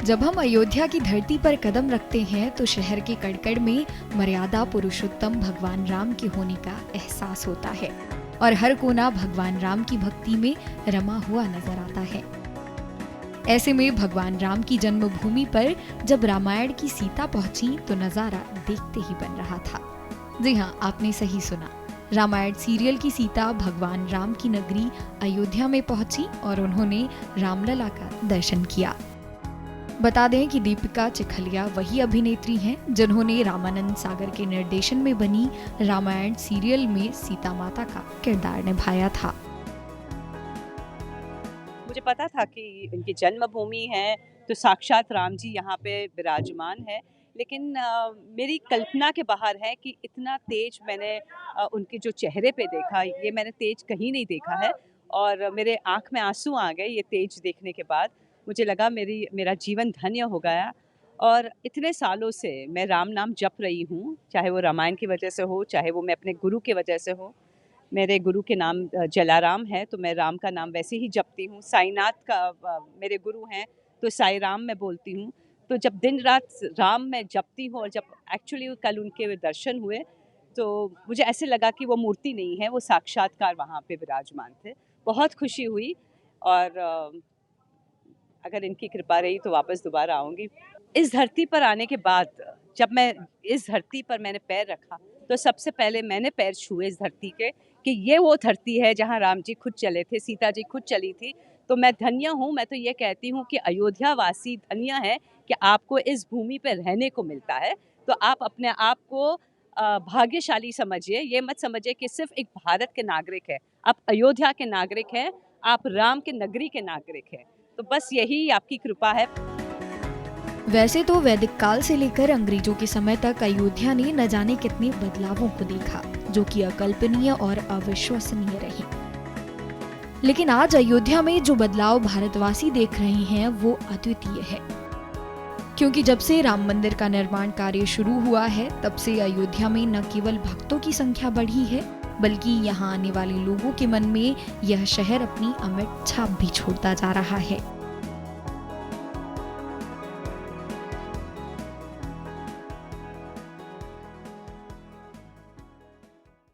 जब हम अयोध्या की धरती पर कदम रखते हैं तो शहर के कड़कड़ में मर्यादा पुरुषोत्तम भगवान राम के होने का एहसास होता है और हर कोना भगवान राम की भक्ति में रमा हुआ नजर आता है। ऐसे में भगवान राम की जन्मभूमि पर जब रामायण की सीता पहुंची तो नजारा देखते ही बन रहा था। जी हाँ, आपने सही सुना। रामायण सीरियल की सीता भगवान राम की नगरी अयोध्या में पहुंची और उन्होंने रामलला का दर्शन किया। बता दें कि दीपिका चिखलिया वही अभिनेत्री हैं जिन्होंने रामानंद सागर के निर्देशन में बनी रामायण सीरियल में सीता माता का किरदार निभाया था। मुझे पता था कि इनकी जन्मभूमि है तो साक्षात राम जी यहाँ पे विराजमान है, लेकिन मेरी कल्पना के बाहर है कि इतना तेज मैंने उनके जो चेहरे पे देखा, ये मैंने तेज कहीं नहीं देखा है और मेरे आँख में आंसू आ गए ये तेज देखने के बाद। मुझे लगा मेरा जीवन धन्य हो गया। और इतने सालों से मैं राम नाम जप रही हूँ, चाहे वो रामायण की वजह से हो, चाहे वो मैं अपने गुरु की वजह से हो। मेरे गुरु के नाम जलाराम है तो मैं राम का नाम वैसे ही जपती हूँ। साईनाथ का मेरे गुरु हैं तो साई राम मैं बोलती हूँ। तो जब दिन रात राम मैं जपती हूँ और जब एक्चुअली कल उनके दर्शन हुए तो मुझे ऐसे लगा कि वो मूर्ति नहीं है, वो साक्षात्कार वहाँ पे विराजमान थे। बहुत खुशी हुई और अगर इनकी कृपा रही तो वापस दोबारा आऊँगी। इस धरती पर आने के बाद जब मैं इस धरती पर मैंने पैर रखा तो सबसे पहले मैंने पैर छुए इस धरती के कि ये वो धरती है जहाँ राम जी खुद चले थे, सीता जी खुद चली थी। तो मैं धन्य हूँ। मैं तो ये कहती हूँ कि अयोध्या वासी धन्य है कि आपको इस भूमि पर रहने को मिलता है। तो आप अपने आप को भाग्यशाली समझिए। ये मत समझिए कि सिर्फ एक भारत के नागरिक है, आप अयोध्या के नागरिक हैं, आप राम के नगरी के नागरिक हैं। तो बस यही आपकी कृपा है। वैसे तो वैदिक काल से लेकर अंग्रेजों के समय तक अयोध्या ने न जाने कितने बदलावों को देखा जो कि अकल्पनीय और अविश्वसनीय रहे। लेकिन आज अयोध्या में जो बदलाव भारतवासी देख रहे हैं वो अद्वितीय है, क्योंकि जब से राम मंदिर का निर्माण कार्य शुरू हुआ है तब से अयोध्या में न केवल भक्तों की संख्या बढ़ी है बल्कि यहाँ आने वाले लोगों के मन में यह शहर अपनी अमिट छाप भी छोड़ता जा रहा है।